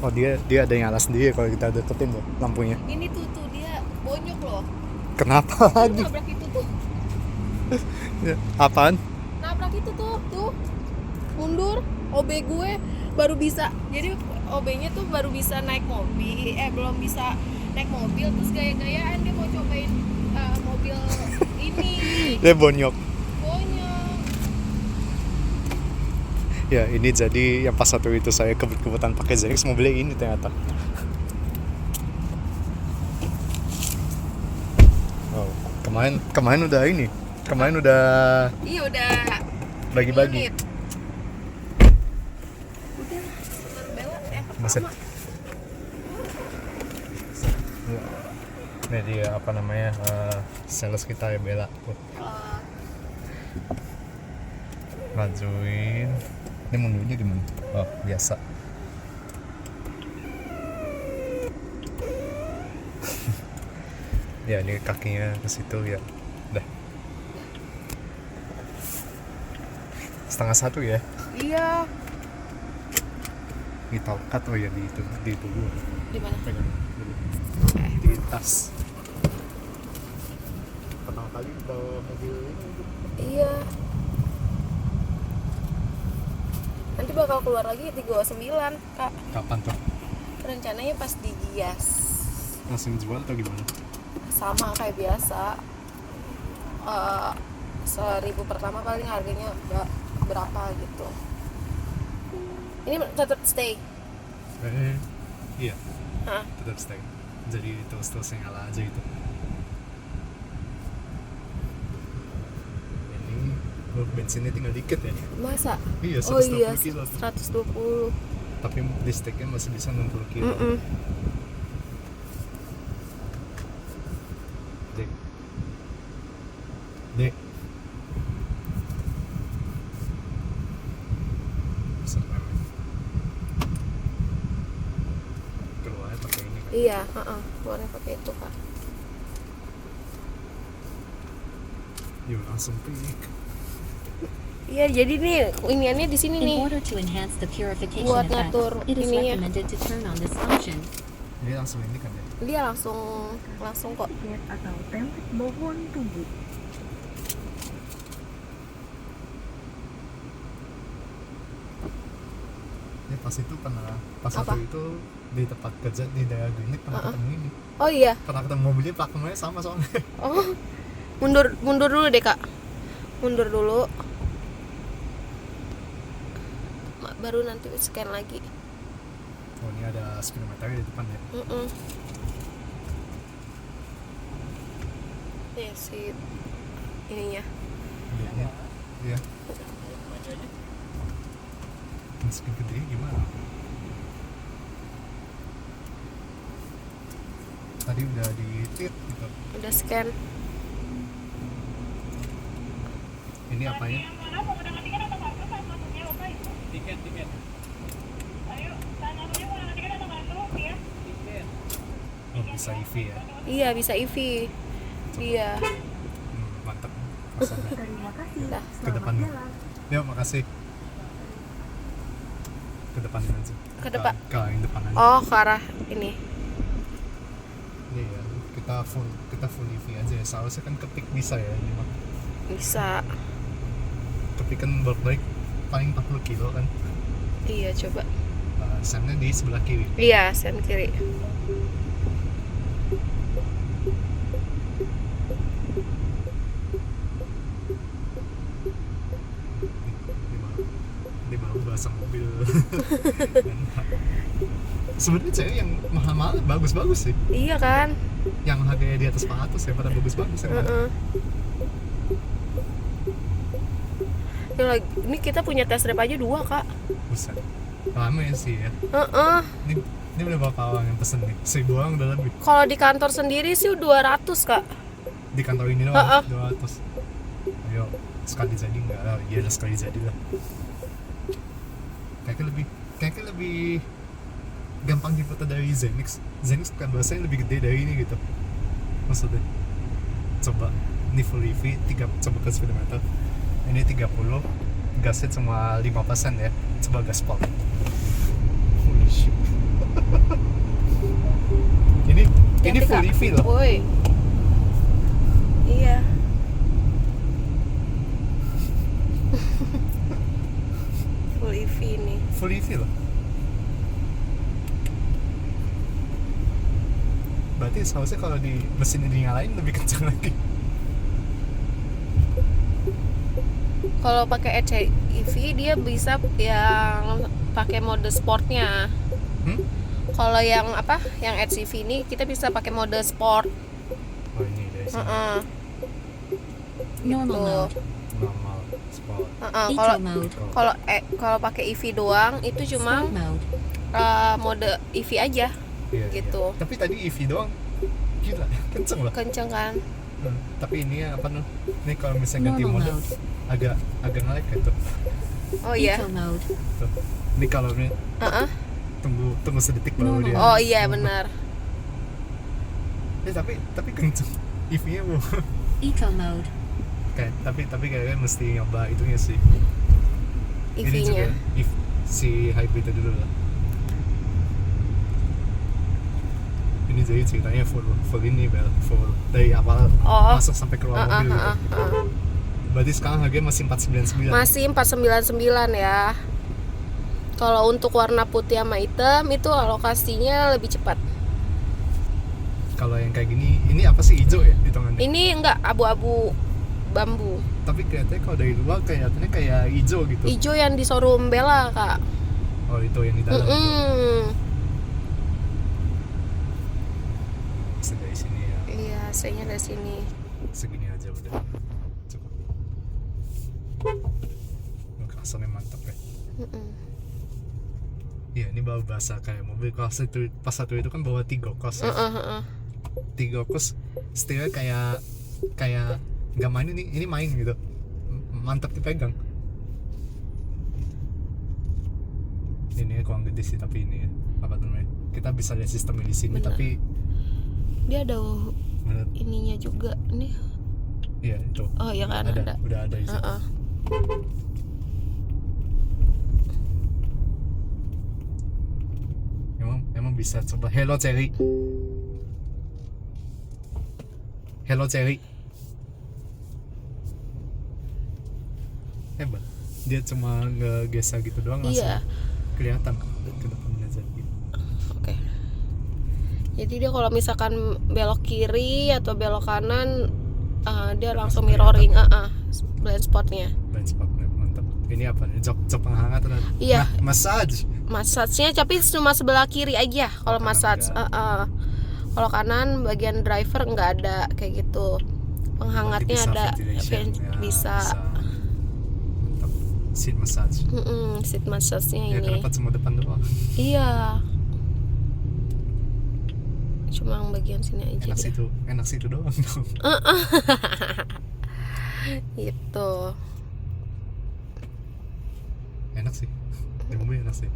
Oh dia ada yang nyala sendiri kalau kita deketin tuh lampunya. Ini tuh dia bonyok loh. Kenapa Lu lagi? nabrak itu tuh. Apaan? Nabrak itu tuh. Mundur. OB gue baru bisa. Jadi OB-nya tuh baru bisa naik mobil. Belum bisa naik mobil, terus gaya-gayaan dia mau cobain mobil ini. Dia bonyok. Bonyok. Ya ini jadi yang pas satu itu saya kebut-kebutan pakai Zenix mobilnya ini ternyata. Oh, kemarin udah ini. Kemarin udah Iya udah bagi-bagi. unit. Udah Super Bella yang Maksud pertama. Ini dia apa namanya sales kita ya Bella tuh. Majuin. Ini mundurnya gimana? Oh biasa. Ya ini kakinya ke situ ya. Udah. 12:30 ya. Iya. Di taukat oh ya di itu gua. Di mana? Pegang dulu. Di tas. Pertama kali bawa mobil ini. Iya. Nanti bakal keluar lagi 39, Kak. Kapan tuh? Rencananya pas di Gias. Langsung jual atau gimana? Sama kayak biasa. 1.000 pertama paling harganya berapa gitu. Ini tetap stay. Iya. Hah? Tetap stay. Jadi terus nyala aja itu. Ini bensinnya tinggal dikit ya. Masa? Iya, Oh iya, 120 kilo. 120. Tapi listriknya masih bisa 60 kilo. Dek. Pesan meme. Keluarnya pakai ini kan. Iya, keluarnya pakai itu, Kak. Yuk langsung pik. Iya, jadi nih iniannya di sini In nih. order to enhance the purification Buat effect, ngatur it is ininya. recommended to turn on this function. Ini langsung ini kan ya. Dia langsung kok. Jet atau template bawaan tubuh. Ini pas itu pernah pas Apa? waktu itu di tempat kerja di daerah Granit pernah ketemu ini. Oh iya. Pernah ketemu mobilnya plat nomornya sama soalnya. Oh. Mundur dulu deh, Kak. Mundur dulu. Baru nanti scan lagi. Oh ini ada speedometer di depan ya. Nih si ininya. Iya. Iya. Meski gede gimana? Tadi udah di tit gitu. Udah scan. Ini apanya? Tiket. Oh bisa EV ya. Iya, bisa EV. Iya. Mantap. Rasanya. Terima kasih. Dah. Ke depan. Selamat jalan. Ya makasih. Ke depan aja. Ke depan. Ke yang depan aja. Oh, ke arah ini. Iya, kita full EV aja ya. Seharusnya kan ketik bisa ya ini mah. Bisa. Ketik kan bolak-balik paling 40 kilo kan. Iya, coba. Sennya di sebelah kiri. Iya, sen kiri. Di baru bahasa mobil. Sebenarnya cewek yang mahal-mahal bagus-bagus sih. Iya kan? Yang harganya di atas 400 ya pada bagus-bagus ya. Ini kita punya test drive aja 2, Kak. Buset. Rame sih ya. Ini udah berapa orang yang pesen nih? 1000 orang udah lebih. Kalau di kantor sendiri sih 200, Kak. Di kantor ini doang 200. Ayo sekali jadi enggak lah. Iya lah sekali jadi lah. Kayaknya lebih gampang diputar dari Zenix. Zenix kan bahasanya lebih gede dari ini gitu. Maksudnya coba ini full EV 3 coba ke speedometer. Ini 30, gasnya cuma 5% ya. Coba gaspol. Holy Shit. ini Ganti, full Kak. EV loh. Woi. Iya. Full EV nih. Full EV loh. Berarti seharusnya kalau di mesin ini nyalain lebih kencang lagi. Kalau pakai EV dia bisa yang pakai mode sportnya. Kalau yang apa? Yang HCV ini kita bisa pakai mode sport. Oh ini dari sini. Normal Tuh. mode. Normal, sport. Kalau Eco mode. kalau pakai EV doang itu cuma Sport mode. mode EV aja. Iya, Gitu. iya. Tapi tadi EV doang gila, kenceng loh. Kenceng kan? Tapi ini apa nih? Ini kalau misalnya ganti Normal mode mode. agak nge-lag gitu. Oh iya. Eco mode. Tuh. Ini kalau ini Heeh. tunggu sedetik baru Normal. dia. Oh iya benar. Tapi kenceng. EV-nya mau Eco mode. kayak tapi kayaknya mesti nyoba itunya sih. Ini EV-nya. juga si hybridnya dulu lah. Ini jadi ceritanya full ini Bel, full dari awal Oh. masuk sampai keluar mobil gitu. Berarti sekarang harganya masih 499. Masih 499 ya. Kalau untuk warna putih sama hitam itu alokasinya lebih cepat. Kalau yang kayak gini, ini apa sih hijau ya hitungannya? Ini enggak abu-abu bambu. Tapi kelihatannya kalau dari luar kelihatannya kayak hijau gitu. Hijau yang di showroom Bella, Kak. Oh itu yang di dalam. Itu. Bisa dari sini ya. Iya, saya dari sini. Segini aja udah cukup. Klaksonnya mantap ya. Iya ini bawa bahasa kayak mobil kelas itu pas satu itu kan bawa Tigo Cross ya. Tigo Cross setelahnya kayak nggak main ini main gitu. Mantap dipegang. Ini kurang gede sih tapi ini ya apa namanya, kita bisa lihat sistemnya di sini. Benar. Tapi Dia ada menurut ininya juga nih. iya itu Oh iya kan ada. udah ada di situ. Emang bisa coba. Hello Cherry. Hebat, dia cuma ngegesek gitu doang langsung Iya. kelihatan ke depannya jadi. Oke. Jadi dia kalau misalkan belok kiri atau belok kanan dia langsung mirroring blind spotnya. Blind spotnya mantap. Ini apa nih, jok penghangat atau Iya. massage. Massage-nya tapi cuma sebelah kiri aja kalau kanan massage. enggak. Kalau kanan bagian driver nggak ada kayak gitu. Penghangatnya Berarti ada, ventilation. Ya, bisa. Mantap. Seat massage Seat massage-nya ya, ini. kenapa cuma depan doang? Iya. Cuma yang bagian sini aja enak deh. sih itu doang dong. Gitu. Enak sih di mobil, enak sih.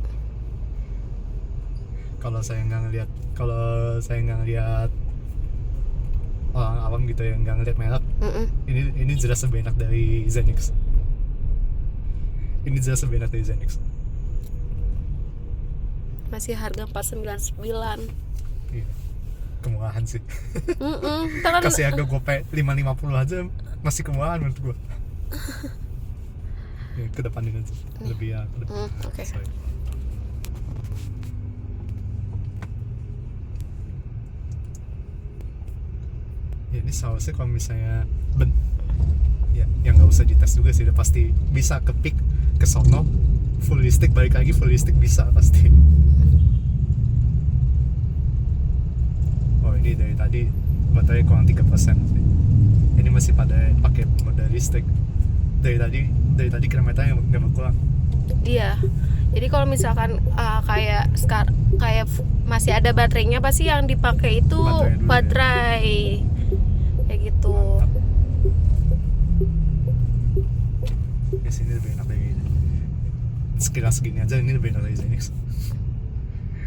Kalau saya nggak ngeliat orang awam gitu yang nggak ngeliat merek, ini jelas lebih enak dari Zenix. Masih harga 499. Iya, kemurahan sih. Ntar kan Kasih harga gope 550 aja masih kemurahan menurut gua. Ya, ke depan ini aja lebih ya ke depan. Oke. Sorry. Ya ini seharusnya kalau misalnya ya yang nggak usah dites juga sih, udah pasti bisa ke peak ke sono full listrik, balik lagi full listrik bisa pasti. Oh ini dari tadi baterai kurang 3% sih. Ini masih pada pakai mode listrik. Dari tadi kilometernya nggak berkurang. Iya. Jadi kalau misalkan kayak masih ada baterainya, pasti yang dipakai itu Baterai dulu ya. baterai. Kayak gitu. Mantap. Ya sini lebih enak dari sekilas segini aja, ini lebih enak dari Zenix.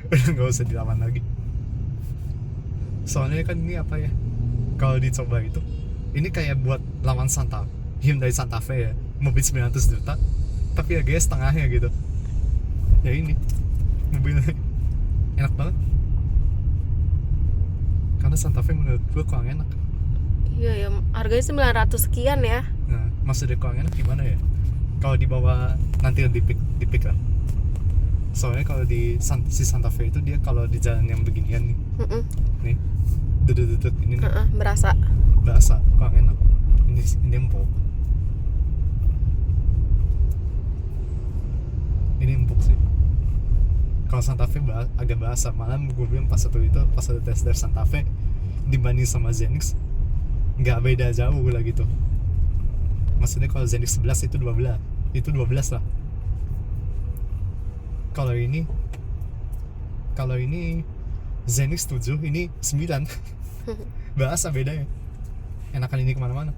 Udah nggak usah dilawan lagi. Soalnya kan ini apa ya? Kalau dicoba itu, ini kayak buat lawan Hyundai Santa Fe ya, mobil 900 juta, tapi harganya setengahnya gitu. Ya ini mobil enak banget. Karena Santa Fe menurut gue kurang enak. Iya ya, harganya 900 sekian ya. Nah, maksudnya kurang enak gimana ya? Kalau dibawa nanti di pick lah. Soalnya kalau si Santa Fe itu dia kalau di jalan yang beginian nih, nih, duduk ini nih, Berasa. kurang enak. Ini empuk. Ini empuk sih. Kalau Santa Fe agak berasa. Malah gue bilang pas ada test drive Santa Fe dibanding sama Zenix nggak beda jauh lah gitu. Maksudnya kalau Zenix 11 itu 12 lah. Kalau ini Zenix 7, ini 9. Berasa bedanya. Enakan ini kemana-mana.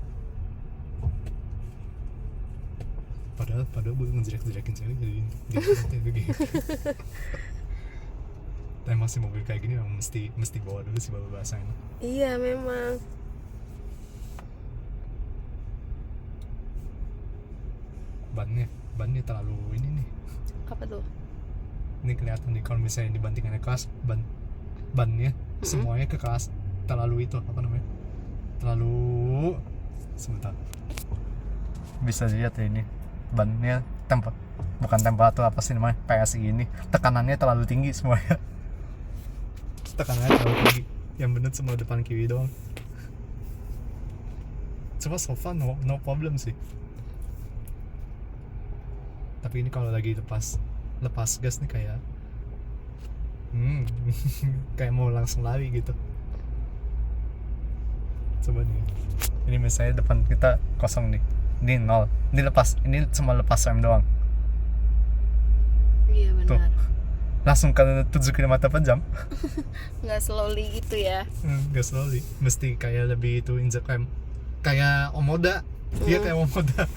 Padahal gue ngejelek-jelekin cewek jadi gitu. Tapi masih mobil kayak gini memang mesti bawa dulu sih baru bahasa enak. Iya memang. Bannya terlalu ini nih. Apa tuh? Ini kelihatan nih kalau misalnya dibandingkan kelas bannya semuanya ke kelas terlalu itu apa namanya? Terlalu sebentar. Bisa dilihat ya ini bannya bukan temperatur apa sih namanya PSI ini tekanannya terlalu tinggi semuanya. Tekanannya terlalu tinggi. Yang bener cuma depan kiri doang. Cuma so far no problem sih. Tapi ini kalau lagi lepas gas nih kayak kayak mau langsung lari gitu. Coba nih. Ini misalnya depan kita kosong nih. Ini 0. Ini cuma lepas rem doang. Iya benar. Tuh. Langsung ke 7 km per jam. Nggak slowly gitu ya. Nggak slowly. Mesti kayak lebih itu injek rem. Kayak Omoda. Dia kayak Omoda.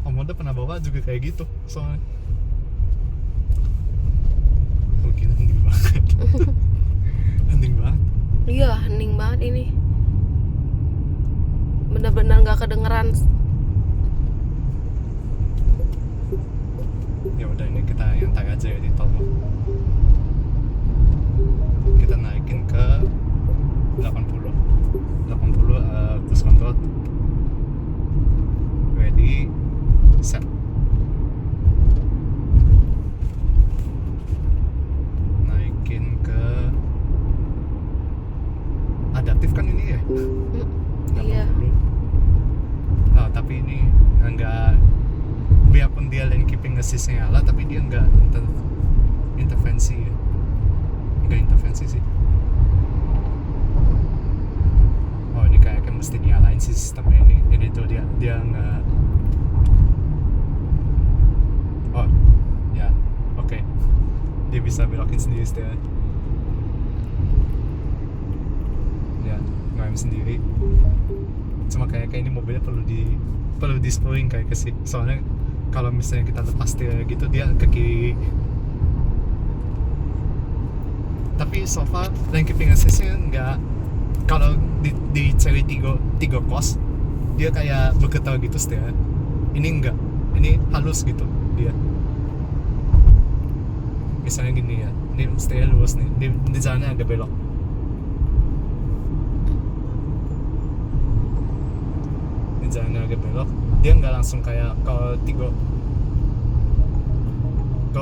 Omoda pernah bawa juga kayak gitu soalnya. Gila, hening banget. Hening banget. Iya, hening banget ini. Benar-benar nggak kedengeran. Ya udah ini kita yang tag aja ya di tol. Kita naikin ke 80 cruise control. Ready, set. Naikin ke adaptif kan ini ya? 80. Iya. Nah, tapi ini enggak, biarpun dia lane keeping assist-nya nyala, tapi dia enggak intervensi ya. Enggak intervensi sih. Oh, ini kayak mesti nyalain sih sistemnya ini. Jadi tuh dia enggak. Oh, ya, oke. Dia bisa belokin sendiri setelah. Ya, ngerem sendiri. Cuma kayak ini mobilnya perlu di slowing kayak sih. Soalnya kalau misalnya kita lepas setir gitu dia ke kiri. Tapi so far lane keeping assist-nya enggak. Kalau di seri 3 kos dia kayak bergetar gitu setir. Ini enggak. Ini halus gitu dia. Misalnya gini ya, ini setirnya lurus nih, di jalannya agak belok. Ini jalannya agak belok, dia nggak langsung kayak kalau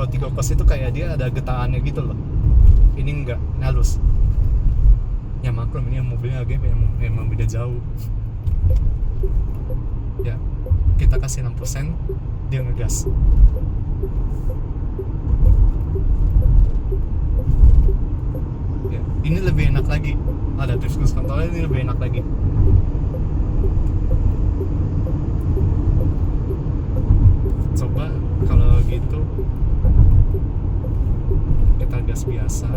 tiga kos itu kayak dia ada getarannya gitu loh. Ini enggak, halus. Ya maklum ini mobilnya agak memang beda jauh. Ya, kita kasih 6%, dia ngegas. Ya, ini lebih enak lagi. Adaptive cruise control ini lebih enak lagi. Coba kalau gitu kita gas biasa.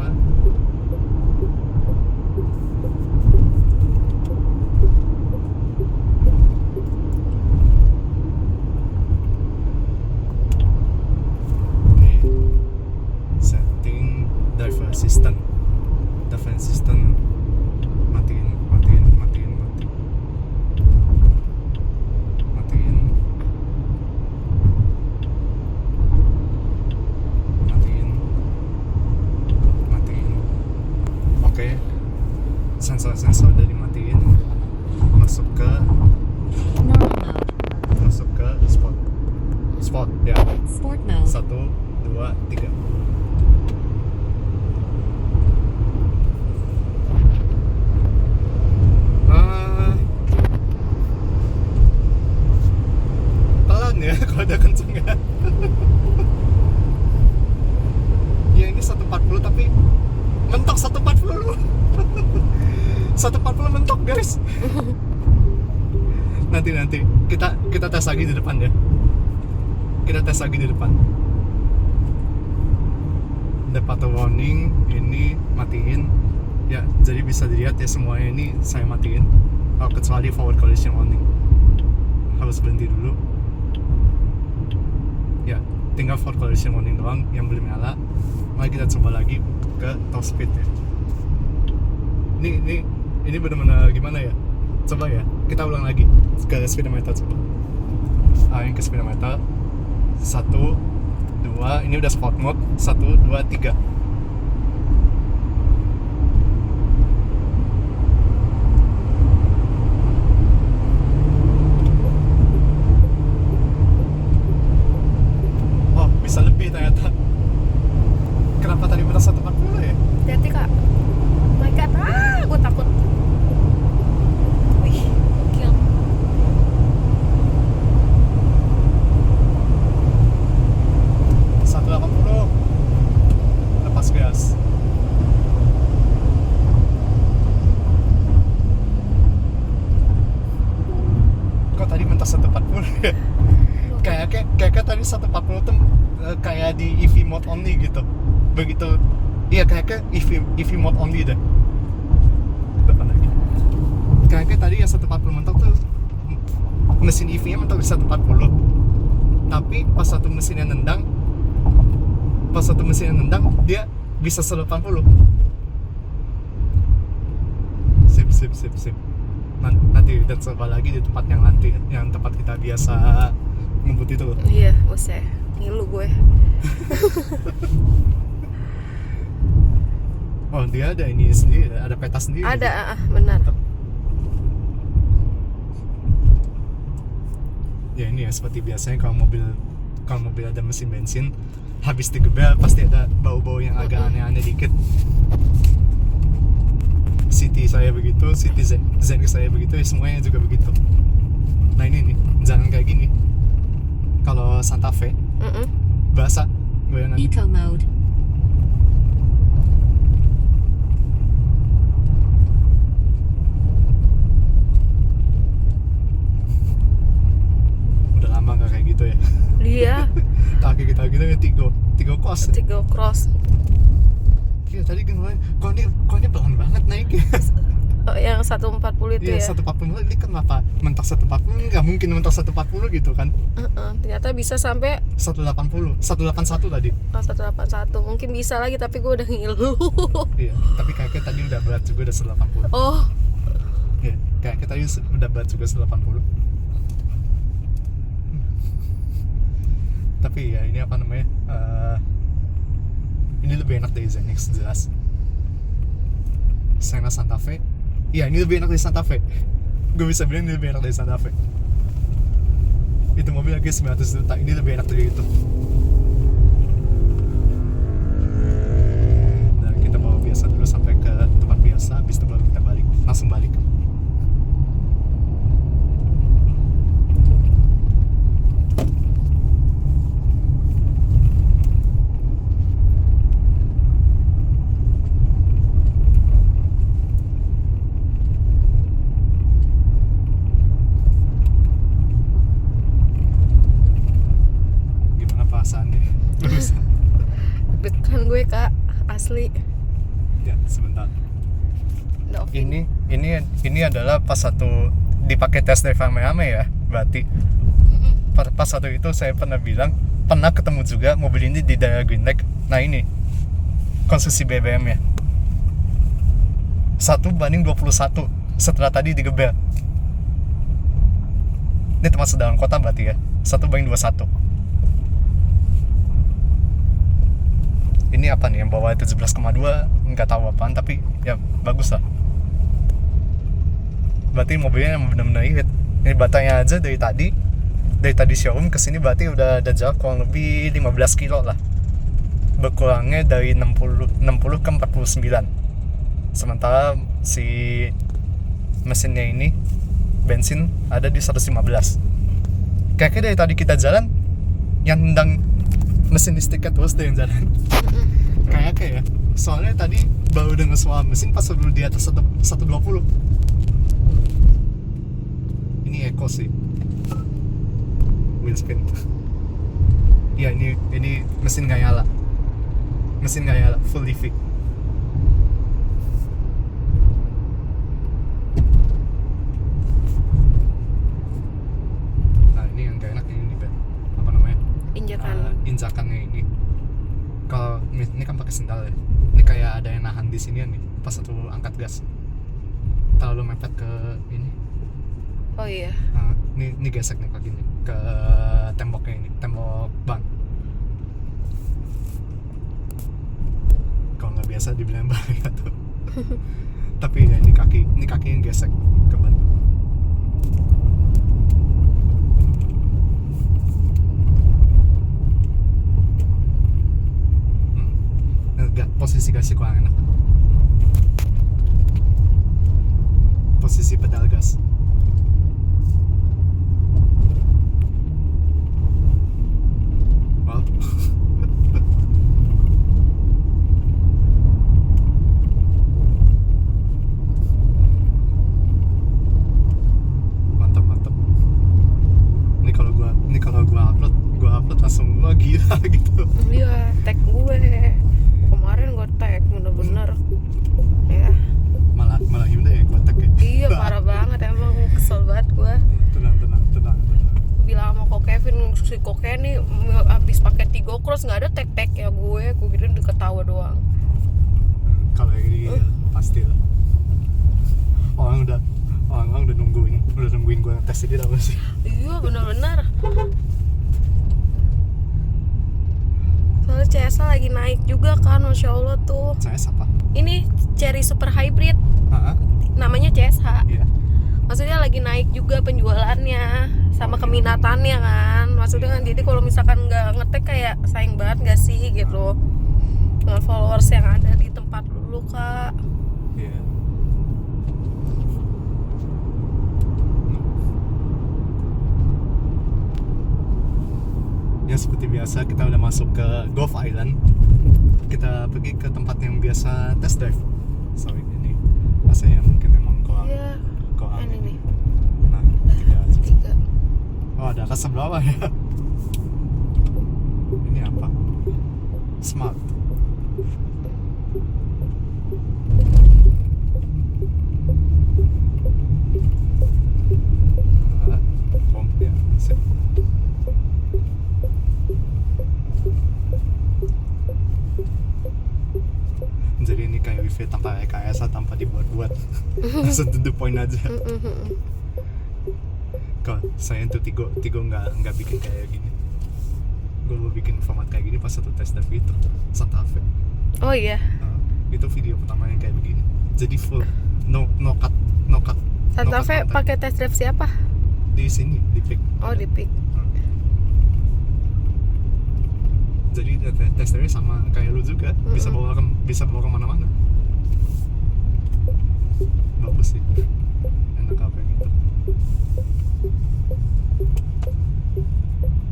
Setting driver assistant matiin. Oke, sensor-sensor udah dimatiin. Masuk ke Normal mode. sport ya. Sport mode. 1, 2, 3. Pelan ya kalau udah kenceng ya. Ya ini 140 tapi mentok 140 140 mentok guys. Nanti kita tes lagi di depan ya. Kita tes lagi di depan. Departure warning ini matiin ya, jadi bisa dilihat ya semuanya ini saya matiin. Oh, kecuali forward collision warning harus berhenti dulu ya, tinggal forward collision warning doang yang belum nyala. Mari kita coba lagi ke top speed ya. Ini benar-benar gimana ya, coba ya kita ulang lagi ke speedometer. Coba yang ke speedometer 1, 2, ini udah sport mode. 1, 2, 3. Oh, bisa lebih ternyata. Kenapa tadi benar 140 ya? Hati-hati kak. Oh my god, gue takut. Wih, gokil. Lepas gas. Kok tadi mentok 140 ya? Kayak tadi 140 tuh kayak di EV mode only gitu. Begitu, iya kayak EV mode only deh. Depan lagi. Kayak tadi yang 140 mentok tuh mesin EV-nya mentok di 140. Tapi pas satu mesinnya nendang dia bisa 180. Sip. Nanti kita coba lagi di tempat yang tempat kita biasa ngebut itu loh. Iya, usah ngilu gue. Oh, dia ada ini sendiri, ada peta sendiri. Ada, benar. Ya ini ya seperti biasanya kalau mobil ada mesin bensin habis digebel pasti ada bau-bau yang agak aneh-aneh dikit. City saya begitu, City Zenix saya begitu, ya semuanya juga begitu. Nah ini nih, jangan kayak gini. Kalau Santa Fe, basah, goyangan. Eco mode. Udah lama nggak kayak gitu ya. Dia Kaki kita gitu ya Tigo Cross. Tigo Cross. Iya tadi gimana? Kok ini pelan banget naiknya. Oh, yang 140 itu Iya, ya. 140 ini kenapa mentok 140? Nggak mungkin mentok 140 gitu kan. Ternyata bisa sampai 180, 181 tadi. 181. Mungkin bisa lagi tapi gue udah ngilu. Iya, tapi kayaknya tadi udah berat juga udah 180. Oh, Iya, kayaknya tadi udah berat juga 180. Tapi ya ini apa namanya? Ini lebih enak dari Zenix jelas. Senna Santa Fe. Iya, ini lebih enak dari Santa Fe. Gue bisa bilang ini lebih enak dari Santa Fe. Itu mobil lagi 900 juta, ini lebih enak dari itu. Dan kita bawa biasa dulu sampai ke tempat biasa, habis itu baru kita langsung balik. deg-degan gue kak, asli. Ya, sebentar. Dolphin. Ini adalah pas satu dipakai tes drive rame-rame ya, berarti. Pas satu itu saya pernah ketemu juga mobil ini di daerah Green Lake. Nah ini konsumsi BBM ya 1:21 setelah tadi digebel. Ini termasuk dalam kota berarti ya, 1:21. ini apa nih yang bawa 17,2 nggak tahu apaan, tapi ya bagus lah. Berarti mobilnya yang benar-benar irit. Ini batanya aja dari tadi showroom ke sini berarti udah ada jarak kurang lebih 15 kilo lah. Berkurangnya dari 60 ke 49. Sementara si mesinnya ini bensin ada di 115. Kayaknya dari tadi kita jalan yang nendang mesin listriknya terus deh yang jalan. Kayak ya. Soalnya tadi baru dengar suara mesin pas udah di atas 120. Ini Eco sih. Wheel spin. Iya, ini mesin nggak nyala. Full EV. Nah, ini yang gak enak ini Ben. Apa namanya? Injakannya ini. Kalau ini kan pakai sendal ya. Ini kayak ada yang nahan di sini nih. Pas satu angkat gas. Terlalu mepet ke ini. Oh iya. Ini gesek nih kaki nih ke temboknya ini, tembok ban. Kalau nggak biasa dibilang bahaya tuh. Tapi ya ini kaki yang gesek ke ban. Posisi gasnya kurang enak. Posisi pedal gas. Wow. Mantap. Ini kalau gua upload langsung wah gila gitu. Iya, tag gue. Kemarin gue tag bener-bener. Ya. Malah Hyundai ya gua tag ya. Iya, parah banget emang, kesel banget gue. Tenang. Bilang sama Ko Kevin, si Ko Kevin nih abis pakai Tigo Cross nggak ada tag ya gue kira udah ketawa doang. Kalau ini pasti lah. Orang udah nungguin gue tes ini tau gak sih? Iya benar-benar. Soalnya CSA lagi naik juga kan, Masya Allah tuh. CS apa? Ini Cherry Super Hybrid, namanya CSH. Iya. Maksudnya lagi naik juga penjualannya sama keminatannya kan. Maksudnya kan jadi kalau misalkan nggak ngetek kayak sayang banget nggak sih gitu dengan followers yang ada di tempat dulu kak. Iya. Ya seperti biasa kita udah masuk ke Gulf Island. Kita pergi ke tempat yang biasa test drive. So ini rasanya mungkin memang Iya. Ini nih. Nah, 3 aja. 3. Oh, ada rasa berapa ya? Ini apa? Smart. Bom ya, sip. Jadi ini kayak wifi tanpa rekayasa, tanpa dibuat-buat. Langsung to the point aja. Kalau saya tuh Tigo nggak bikin kayak gini. Gue mau bikin format kayak gini pas satu tes drive itu Santa Fe. Oh iya. Itu video pertama yang kayak begini. Jadi full no cut. Santa Fe pakai test drive siapa? Di sini di pick. Oh di pick. Jadi tes drive sama kayak lu juga, bisa bawa kemana-mana. Bagus sih. Enak apa gitu.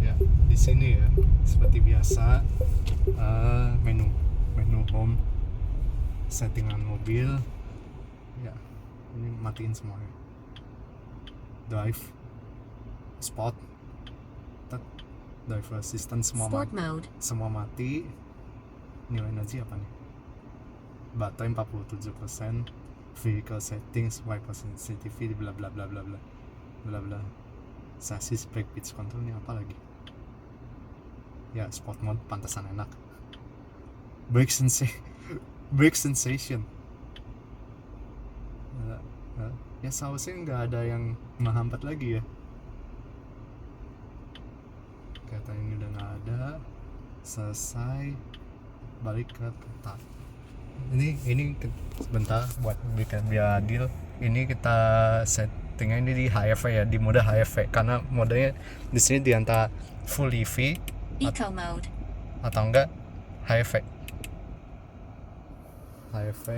Ya, di sini ya seperti biasa menu home, settingan mobil. Ya, ini matiin semuanya. Drive, sport, driver assistant Sport mode. semua mati. Nilai energi apa nih? Baterai 47%, vehicle settings, wiper sensitivity, bla bla bla bla bla bla bla. Chassis, brake, pitch control, ini apa lagi? Ya, sport mode pantesan enak. Brake sensation. Ya seharusnya nggak ada yang menghambat lagi ya. Katanya ini udah nggak ada. Selesai. balik ke peta. Sebentar buat biar adil. Ini kita settingnya ini di HFV ya, di mode HFV karena modenya di sini di antara full EV Eco mode. atau enggak HFV. HFV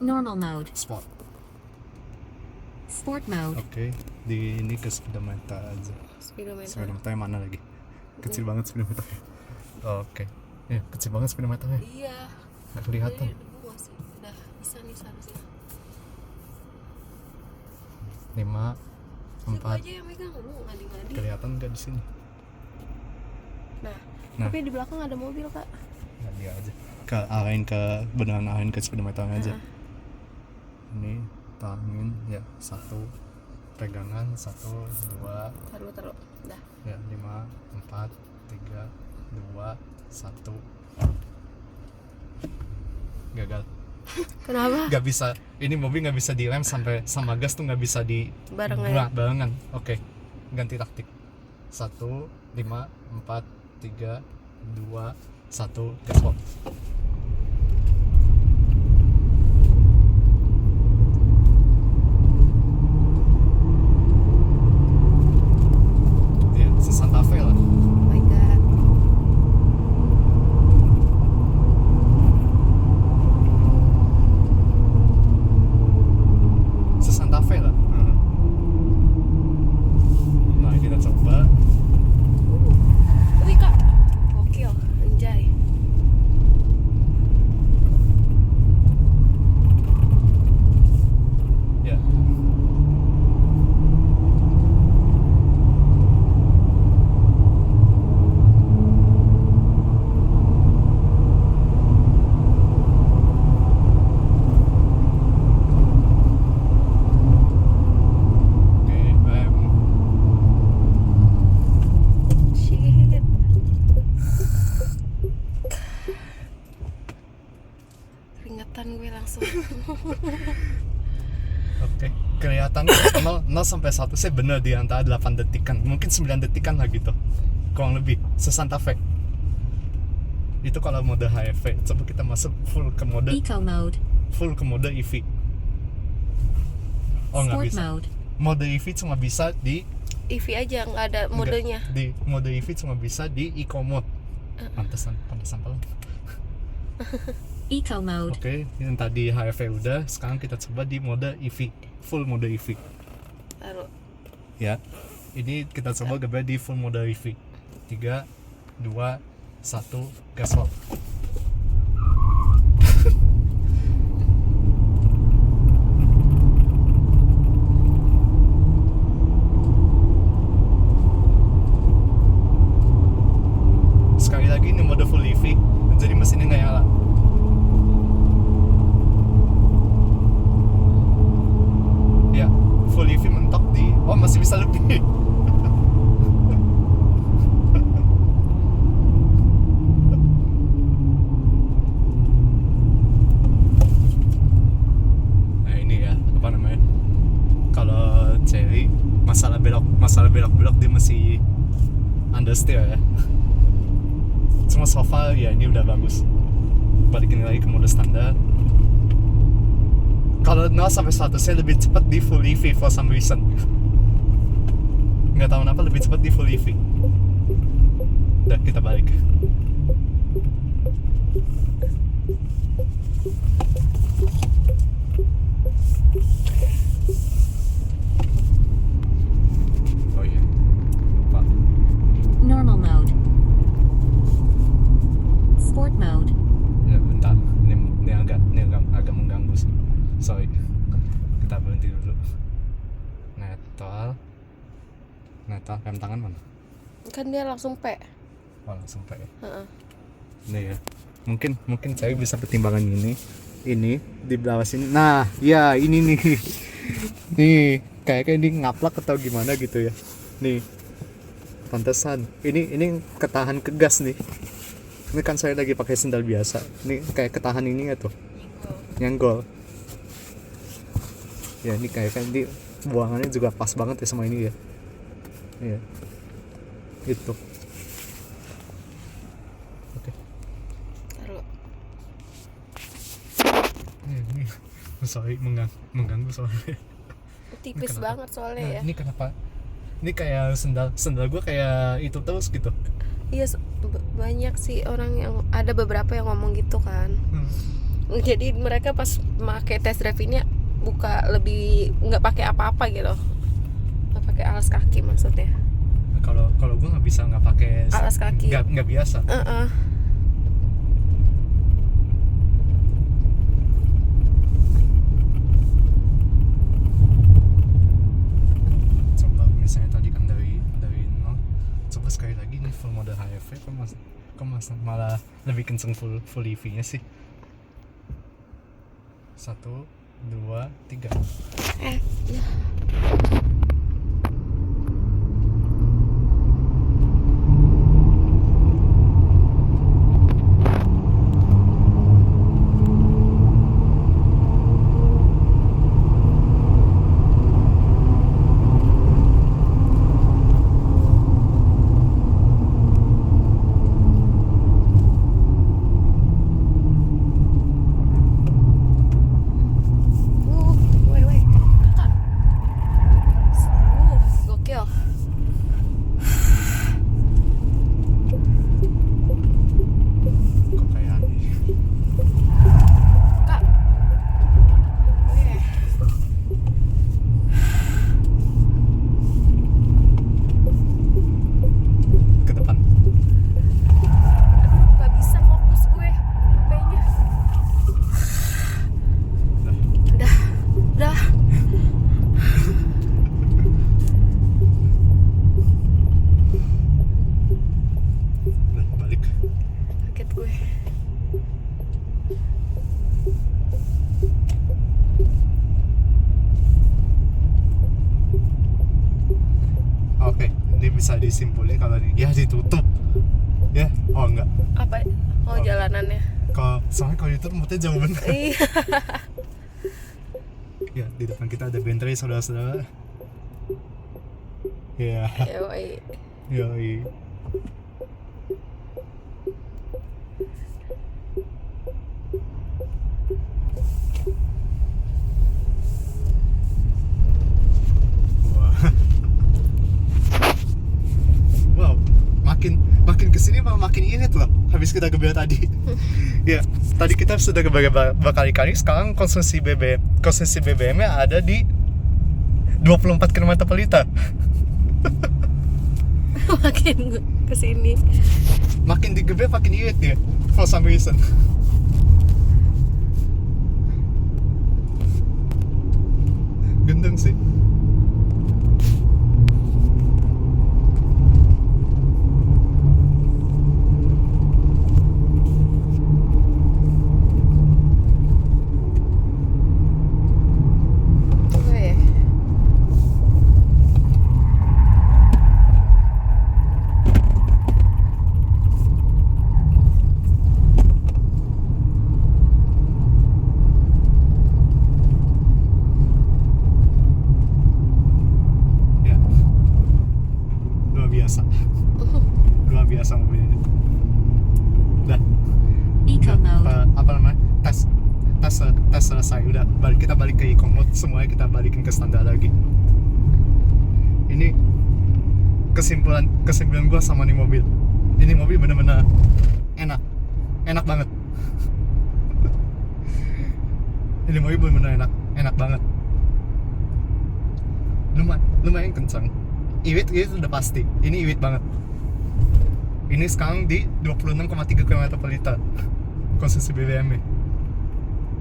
Normal mode. Sport. Sport mode. Oke, di ini ke speedometer aja. Speedometer. Speedometer yang mana lagi? Kecil banget speedometer. Oke. Ya, kecil banget speedometernya. Iya. Nggak kelihatan. Jadi debu nggak sih? Udah bisa nih seharusnya. 5 Siapa 4 aja yang megang lu ngadi-ngadi. kelihatan nggak di sini? Nah, Nah. tapi di belakang ada mobil kak. Nggak, dia aja. Beneran arahin ke speedometernya aja. Ini tangin ya, 1 pegangan 1 2 Taruh. Dah. ya 5 4 3 2 1. Gagal. Kenapa? Nggak bisa, ini mobil nggak bisa direm sampai sama gas tuh nggak bisa di Barengan. barengan. Oke, ganti taktik. 1 5 4 3 2 1 gaspol. Ya, Santa Fe lah. Oh my god. Santa Fe lah. Nah, ini kita coba. Wih kak. Gokil. Anjay. Ya. Oke, Shit. Keringetan gue langsung. Oke, kelihatannya 0 sampai 1 sih bener di antara 8 detikan, mungkin 9 detikan lah gitu, kurang lebih. Santa Fe itu kalau mode HFV. Coba kita masuk full ke mode Eco mode. EV. Oh, nggak Sport bisa. mode. Mode EV cuma bisa di EV aja nggak ada modenya. di mode EV cuma bisa di Eco mode. Pantesan pelan. Eco mode. Oke, yang tadi HFV udah, sekarang kita coba di mode EV, full mode EV. Taruh. Ya, ini kita coba coba di full mode EV. 3 2 1 gaspol. Sekali lagi ini mode full EV, jadi mesinnya nggak nyala. Ya, full EV mentok di, oh masih bisa lebih. Nah ini ya, apa namanya, kalau Cherry masalah belok dia masih understeer ya. Cuma so far ya ini udah bagus. Balikin lagi ke mode standar. Kalau 0 sampai 100 saya lebih cepat di full EV for some reason. Nggak tahu kenapa lebih cepat di full EV. Udah, kita balik. Oh iya, lupa. Normal mode. Sport mode. Ya, bentar. Ini agak mengganggu sih. Sorry. Kita berhenti dulu. Netral, rem tangan mana? Kan dia langsung P. Oh, langsung pakai. Heeh. Ini ya. Mungkin saya bisa pertimbangan ini. Ini di bawah sini. Nah, ya ini nih. Nih, kayaknya ini ngaplak atau gimana gitu ya. Nih. Pantesan. Ini ketahan ke gas nih. Ini kan saya lagi pakai sendal biasa. Ini kayak ketahan ini ya tuh. Nyenggol. Ya, ini kayaknya di buangannya juga pas banget ya sama ini ya. Iya. Gitu. Oke. sorry mengganggu soalnya. Tipis kenapa? banget soalnya ya. Ini kenapa? Ini kayak sendal gue kayak itu terus gitu. Iya, banyak sih orang yang ada beberapa yang ngomong gitu kan. Jadi mereka pas pakai test drive ini buka lebih nggak pakai apa-apa gitu, nggak pakai alas kaki maksudnya. Kalau gue nggak bisa nggak pakai Alas kaki. nggak biasa. Coba misalnya tadi kan dari nol, coba sekali lagi nih full mode HFV kok malah lebih kenceng full EV nya sih. 1, 2, 3. Weh, kakak. Gokil. Kok kayak aneh. Kak. Weh. Ke depan. Aduh, gak bisa fokus gue HP-nya. Udah. Udah balik. Kaget gue. Oke, ini bisa disimpulin kalau ya ditutup. Ya, oh enggak. Apa? Oh, jalanannya. Soalnya kalau ditutup moodnya jauh bener. Iya. Ya, di depan kita ada bentray saudara-saudara. Ya, Yoi. yoi. Wah. Wow, makin kesini makin irit loh. Habis kita gebel tadi. Ya, tadi kita sudah gebel berkali-kali. Sekarang konsumsi BBM-nya ada di 24 km per liter. Makin kesini. Makin digebel makin irit ya, for some reason. Gendeng sih. Weh. Ya, luar biasa mobil ini. Udah, Eco mode. apa namanya, tes selesai. Udah, kita balik ke eco mode. Semuanya kita balikin ke standar lagi. Ini kesimpulan gua sama nih mobil. Ini mobil bener-bener enak banget. Ini mobil bener-bener enak banget. Lumayan kencang. Irit udah pasti. Ini irit banget. Ini sekarang di 26,3 km per liter konsumsi BBM-nya.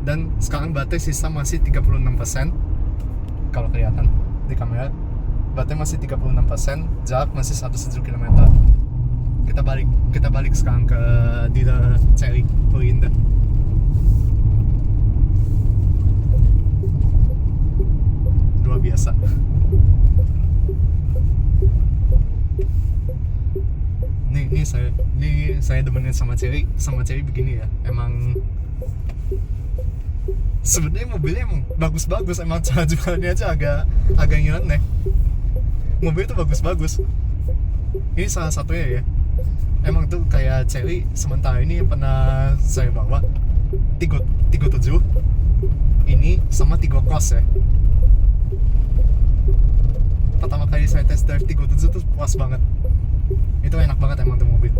Dan sekarang baterai sisa masih 36%. Kalau kelihatan di kamera, baterai masih 36%, jarak masih 1,7 km. Kita balik sekarang ke dealer Chery Purwinda. Luar biasa. Ini saya demenin sama Chery begini ya. Emang sebenarnya mobilnya emang bagus-bagus, emang cara jualannya aja agak nyeleneh. Mobil itu bagus-bagus. Ini salah satunya ya. Emang tuh kayak Chery sementara ini yang pernah saya bawa Tiggo 7. ini sama Tigo Cross ya. Pertama kali saya tes drive Tigo 7 tuh puas banget. Itu enak banget emang tuh mobil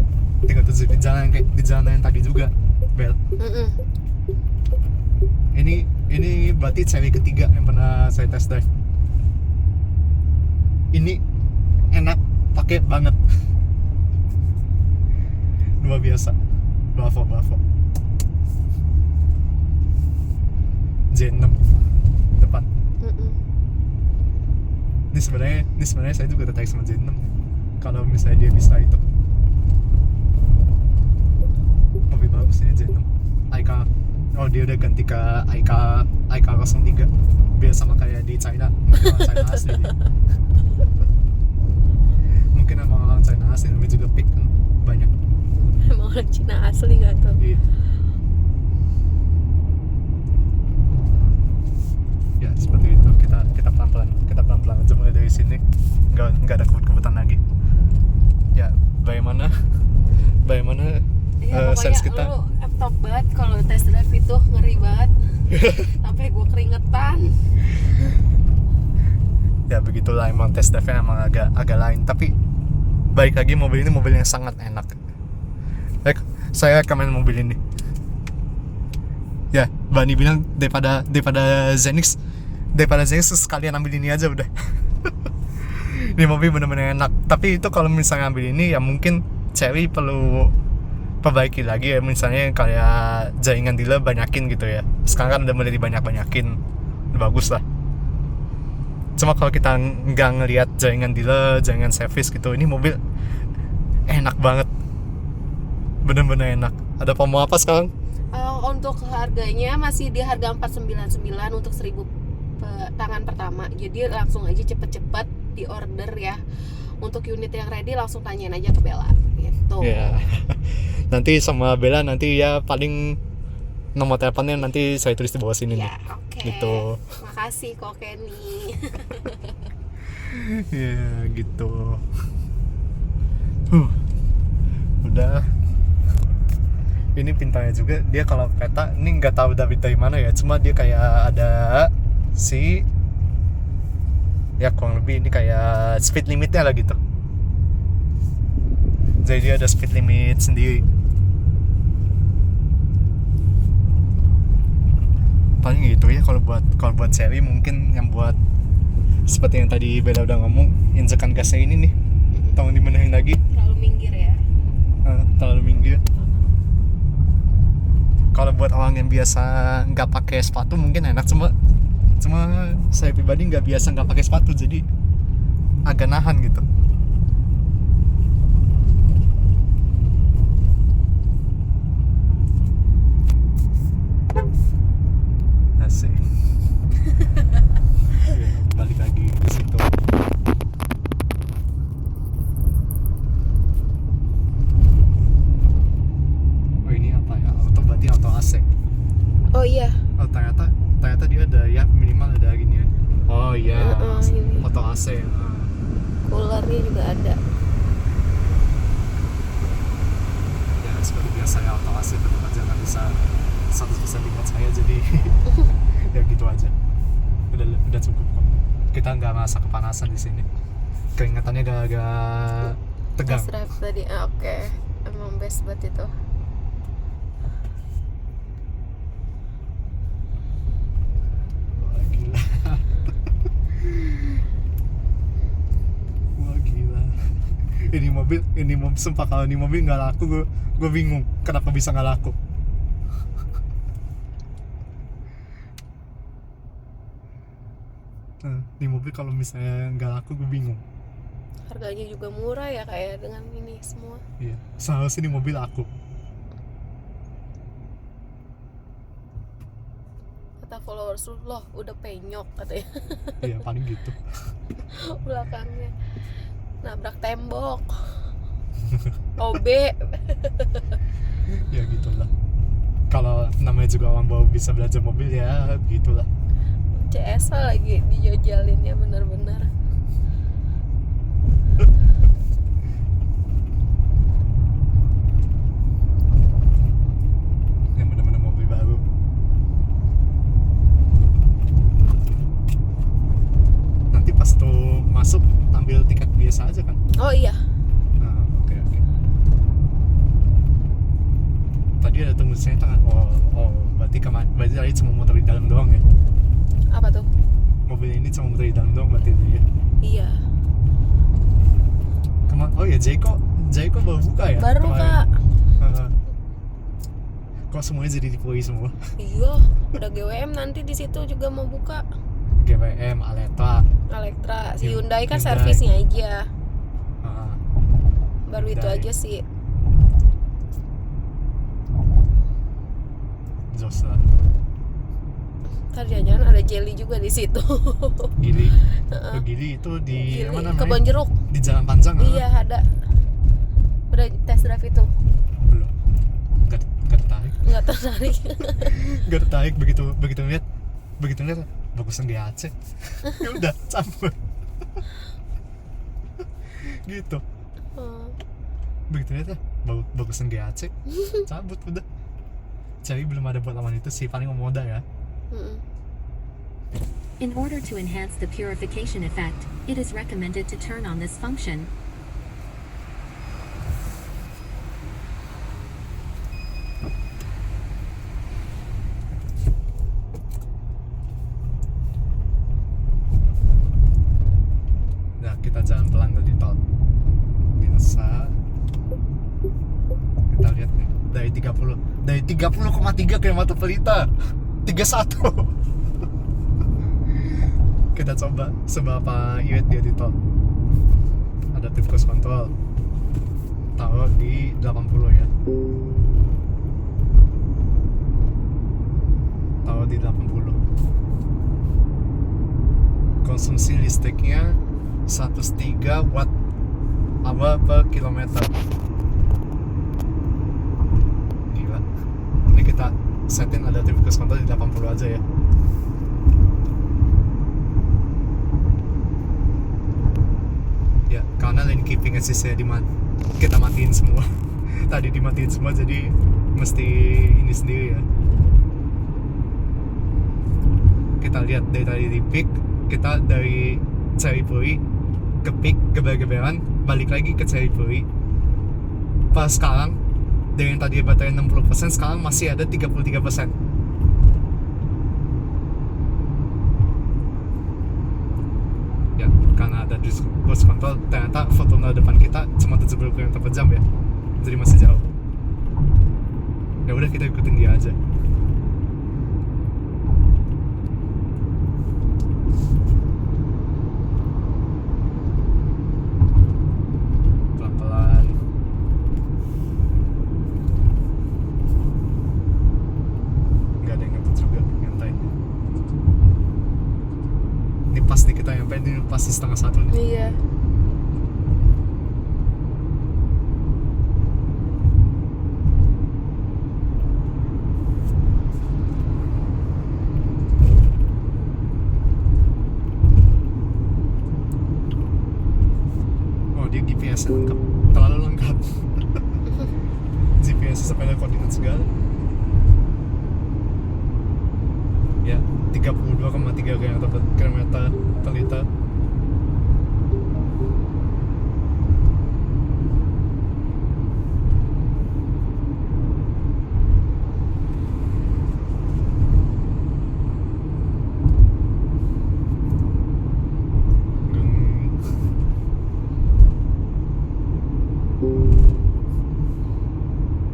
Tigo 7 di jalan kayak di jalan yang tadi juga, Bel. Ini berarti seri ketiga yang pernah saya tes drive. Ini enak pakai banget. Luar biasa. Bravo. J6 depan. Ini sebenarnya saya juga tertarik sama J6. Kalau misalnya dia bisa itu. Lebih bagus ini J6. Aika, oh dia udah ganti ke Aika 03. Biar sama kayak di China. Mungkin orang China asli dia. Mungkin emang orang China asli, namanya juga pick kan banyak. Emang orang Cina asli nggak tuh? Iya. Ya seperti itu, kita pelan-pelan aja mulai dari sini. Nggak ada kebut-kebutan lagi. Ya bagaimana Ya, sense pokoknya kita. lu top banget kalau test drive itu, ngeri banget. Sampai gue keringetan. Ya begitulah, emang test drive-nya emang agak lain, tapi balik lagi mobil ini mobil yang sangat enak. Saya rekomen mobil ini. Ya, Bani bilang daripada Zenix sekalian ambil ini aja udah. Ini mobil bener-bener enak. Tapi itu kalau misalnya ambil ini ya mungkin Cherry perlu perbaiki lagi ya, misalnya kayak jaringan dealer banyakin gitu ya. Sekarang kan udah mulai dibanyak-banyakin, udah bagus lah. Cuma kalau kita nggak ngelihat jaringan dealer, jaringan service gitu, ini mobil enak banget, bener-bener enak. Ada promo apa sekarang? Untuk harganya masih di harga 499 untuk 1000 tangan pertama. Jadi langsung aja cepet-cepet di order ya. Untuk unit yang ready langsung tanyain aja ke Bella gitu. Ya. Nanti sama Bella nanti ya paling nomor teleponnya nanti saya tulis di bawah sini nih. Ya, oke. Gitu. Makasih kok Kenny. Ya gitu. Udah. Ini pintanya juga dia kalau peta ini nggak tahu dari mana ya, cuma dia kayak ada ya kurang lebih ini kayak speed limitnya lah gitu. Jadi dia ada speed limit sendiri. Paling gitu ya kalau buat seri, mungkin yang buat seperti yang tadi Bella udah ngomong, injekan gasnya ini nih tolong dibenerin lagi. Terlalu minggir ya. Terlalu minggir. Kalau buat orang yang biasa nggak pakai sepatu mungkin enak, cuma saya pribadi nggak biasa nggak pakai sepatu, jadi agak nahan gitu. Asik. Ya, balik lagi ke situ. Oh ini apa ya? Berarti auto AC. Oh iya. Oh ternyata dia ada ya, minimal ada gini ya. Oh iya. Ini. Auto AC. Coolernya juga ada. Ya seperti biasa ya, auto AC tetap aja nggak bisa 100% remote saya, jadi ya gitu aja. Udah cukup kok. Kita nggak merasa kepanasan di sini. Keringatannya agak tegang. Test drive tadi. Oke. Emang best banget itu. Wah gila. Ini mobil sumpah kalau ini mobil nggak laku, gue bingung kenapa bisa nggak laku. Ini mobil kalau misalnya nggak laku gue bingung. Harganya juga murah ya kayak dengan ini semua. Iya, seharusnya ini mobil laku. Kata followers lu, loh udah penyok katanya. Iya paling gitu. Belakangnya nabrak tembok. OB. Ya gitulah. Kalau namanya juga orang baru bisa belajar mobil ya gitulah. CS lagi dijojalinnya benar-benar. Yang benar-benar mobil baru. motor di dalam doang ya. Apa tuh? Mobil ini cuma motor di dalam doang berarti itu ya. Iya. Oh ya, Jayco baru buka ya? Baru kemarin? Kak. Kok semuanya jadi dipulih semua? Iya, ada GWM nanti di situ juga mau buka. GWM, Aleta. Electra, si Hyundai. Hyundai kan servisnya aja. uh, Baru itu Hyundai. aja sih. Jos lah. Ntar jangan ada jelly juga di situ. Gili. Gili itu di Gili, mana namanya? Kebon Jeruk. Di Jalan Panjang. Iya ada. Udah test drive itu. Belum. Gak tertarik. Nggak tertarik. Gak tertarik begitu lihat bagusan GAC. Ya udah campur. Gitu. Oh. Begitu lihat ya bagusan GAC. Cabut udah. Cari belum ada buat lawan itu sih, paling moda ya. In order to enhance the purification effect, it is recommended to turn on this function. Nah, kita jalan pelan tadi tol. Biasa. Kita lihat nih dari 30,3 km per liter. 31. Kita coba seberapa irit dia di tol. Adaptive cruise control. Taruh di 80 ya. Taruh di 80. Konsumsi listriknya 103 watt hour per kilometer. Gila. Ini kita setin adaptive cruise control di 80 aja ya. Ya, karena lane keeping assist-nya kita matiin semua. Tadi dimatiin semua, jadi mesti ini sendiri ya. Kita lihat dari tadi di peak, kita dari Cherrypuri ke peak, geber-geberan, balik lagi ke Cherrypuri. Pas sekarang, dari yang tadi baterai 60%, sekarang masih ada 33%. Ya, karena ada cruise control, ternyata Fortuner depan kita cuma 70 km per jam ya, jadi masih jauh. Ya udah, kita ikutin dia aja. Pelan-pelan. Nggak ada yang ngebut juga, nyantai. Ini pas nih kita nyampe, ini pas di 12:30 nih. Iya. Oh, dia GPS lengkap, terlalu lengkap. GPS sampai ada koordinat segala. Ya, 32,3 km per liter.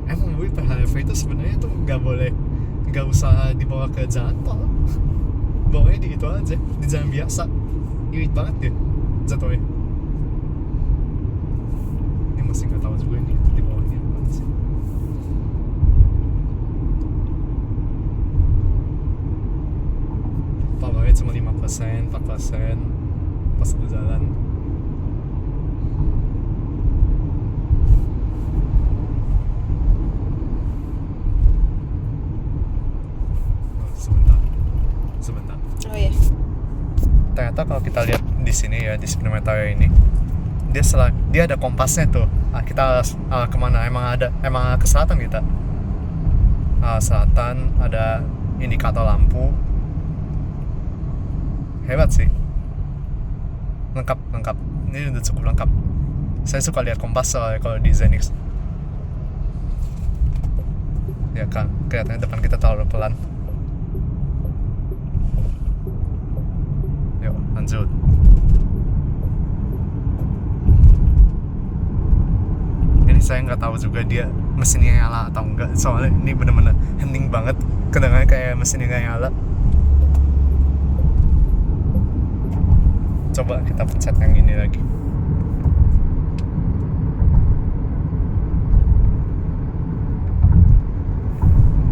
Emang mobil PHEV itu sebenarnya tuh nggak usah dibawa ke jalan tol, bawanya di itu aja, di jalan biasa. Irit banget ya jatuhnya. Ini masih nggak tahu juga ini di bawahnya apa sih. Powernya cuma 5%, 4% pas udah jalan. Sebentar. Oh iya. Ternyata kalau kita lihat di sini ya, di speedometer ini, dia ada kompasnya tuh. Nah, kita harus kemana? Emang ke selatan kita. Selatan ada indikator lampu. Hebat sih. Lengkap. Ini udah cukup lengkap. Saya suka lihat kompas soalnya kalau di Zenix. Ya kan, kelihatannya depan kita terlalu pelan. lanjut. Ini saya nggak tahu juga dia mesinnya nyala atau enggak, soalnya ini bener-bener hening banget, kedengarannya kayak mesinnya nggak nyala. Coba kita pencet yang ini lagi.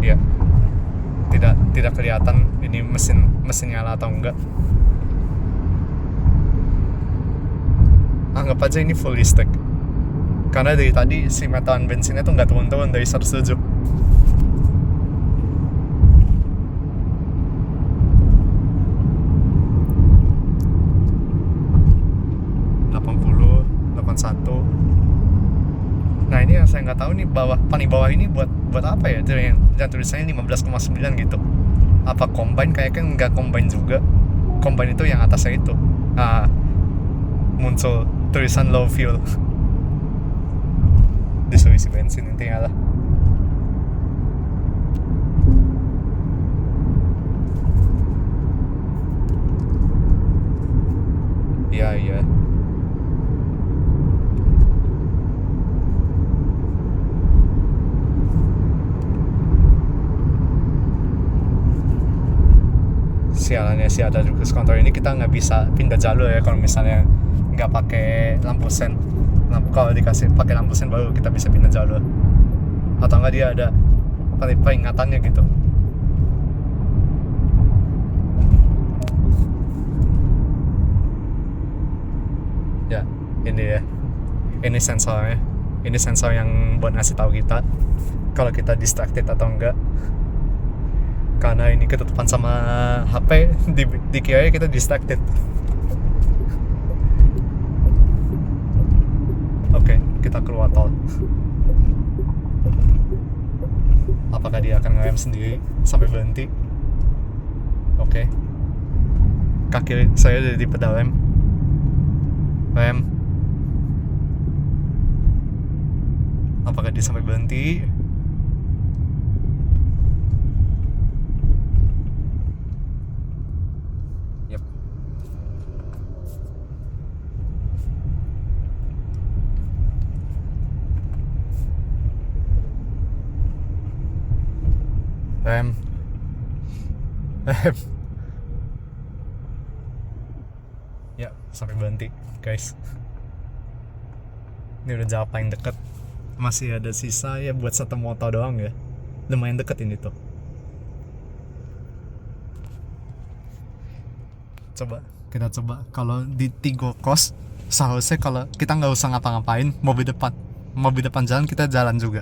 Ya, tidak kelihatan ini mesin nyala atau enggak. Anggap aja ini full listrik, karena dari tadi si meteran bensinnya tuh nggak turun-turun dari 107. Nah ini yang saya nggak tahu nih, paling bawah ini buat apa ya? Itu yang tulisannya 15,9 gitu. Apa combine? Kayaknya nggak combine juga. Combine itu yang atasnya itu. Nah, muncul tulisan low fuel. Disuruh isi bensin intinya lah. Iya. Sialannya sih ada juga kontor ini, kita nggak bisa pindah jalur ya kalau misalnya nggak pakai lampu sen. Kalau dikasih pakai lampu sen baru kita bisa pindah jalur, atau nggak dia ada peringatannya gitu. Ya ini ya, ini sensornya, ini sensor yang buat ngasih tahu kita kalau kita distracted atau enggak. Karena ini ketutupan sama HP, dikira kita distracted. Oke, kita keluar tol. Apakah dia akan ngerem sendiri sampai berhenti? Oke. Kaki saya ada di pedal rem. Rem. Apakah dia sampai berhenti? Yep. Rem. Ya, sampai berhenti, guys. Ini udah jalan paling deket. Masih ada sisa ya buat satu motor doang ya. Lumayan deket ini tuh. Kita coba kalau di Tigo Kos, seharusnya kalau kita nggak usah ngapa-ngapain, mobil depan jalan kita jalan juga.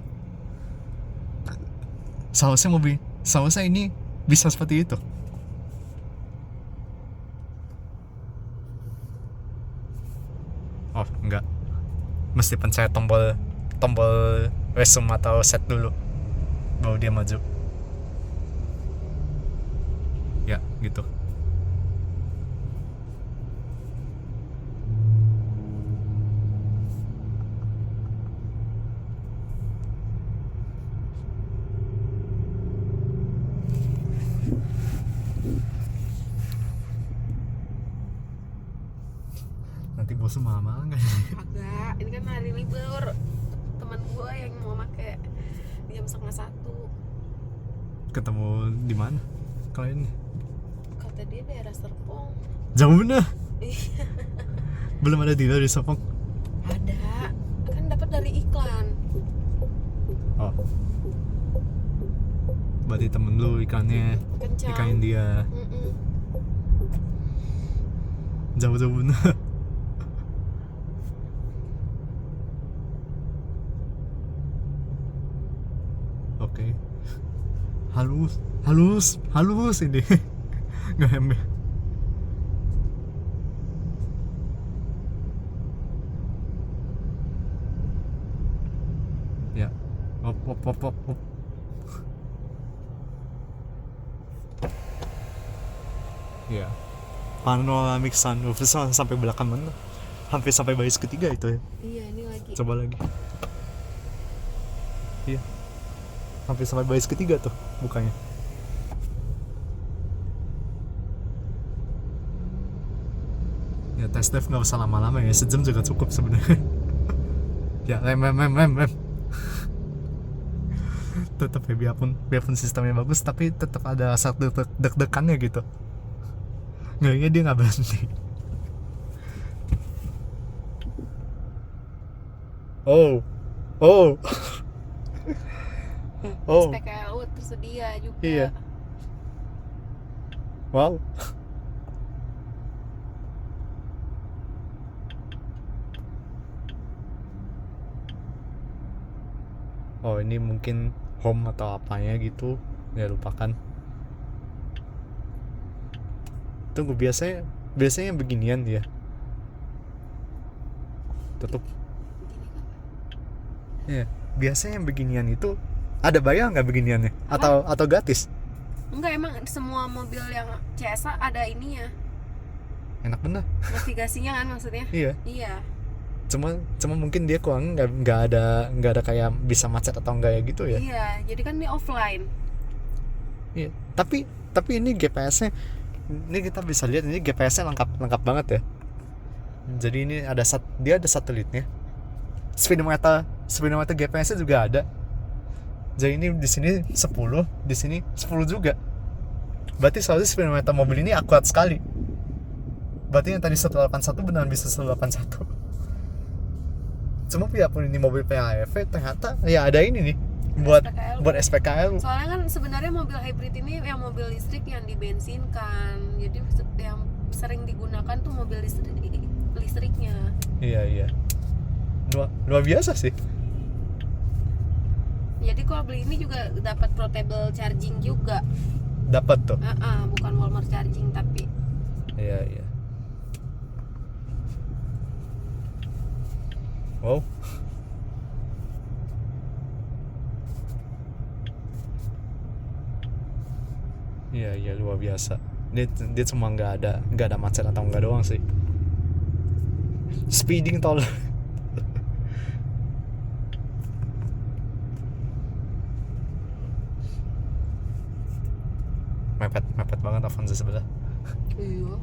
Seharusnya ini bisa seperti itu. Oh enggak, mesti pencet tombol resume atau set dulu baru dia maju. Ya gitu. Nanti bosnya marah-marah nggak? Agak, ini kan hari libur. Teman gue yang mau pakai jam 12:30. Ketemu di mana? Kalau ini Kata dia daerah Serpong. jauh bener. Belum ada dealer di Serpong. Ada, kan dapat dari iklan. Oh, berarti temen lu ikannya Kencang. ikanin dia. Jauh bener. Oke. Halus ini. Nggak ember. Ya. Op. Ya. Panoramic sunroof sampai belakang mana? Hampir sampai baris ketiga itu ya. Iya, ini lagi. Coba lagi. Iya. Hampir sampai baris ketiga tuh bukanya. Ya test drive nggak usah lama-lama ya, sejam juga cukup sebenarnya. Ya rem. Tetap ya, biarpun sistemnya bagus tapi tetap ada rasa deg-degannya gitu. Ngerinya dia nggak berhenti. Oh SPKLU tersedia juga. Iya. Wow. Oh ini mungkin home atau apanya gitu, ya lupakan. Tunggu, biasanya beginian ya. Tutup. Ya, biasanya yang beginian itu ada bayar nggak beginiannya? Atau gratis? Enggak, emang semua mobil yang CSA ada ininya. Enak bener. Navigasinya kan maksudnya? Iya. Iya. Cuma mungkin dia kurang nggak ada kayak bisa macet atau enggak ya gitu ya. Iya, jadi kan ini offline. Iya. Tapi ini GPS-nya, ini kita bisa lihat ini GPS-nya lengkap banget ya. Jadi ini dia ada satelitnya. Speedometer GPS-nya juga ada. Jadi ini di sini 10, di sini 10 juga. Berarti soalnya speedometer mobil ini akurat sekali. Berarti yang tadi 181 benar bisa 181. Cuma biarpun ini mobil PHEV, ternyata ya ada ini nih buat SPKLU. Soalnya kan sebenarnya mobil hybrid ini yang mobil listrik yang dibensinkan. Jadi yang sering digunakan tuh mobil listriknya. Iya. Luar biasa sih. Jadi kalau beli ini juga dapat portable charging juga. Dapat tuh. Bukan Walmart charging tapi. Iya. Wow. Iya luar biasa. Dia cuma nggak ada macet atau nggak doang sih. Speeding tol. mepet banget Avanza sebelah. Iya.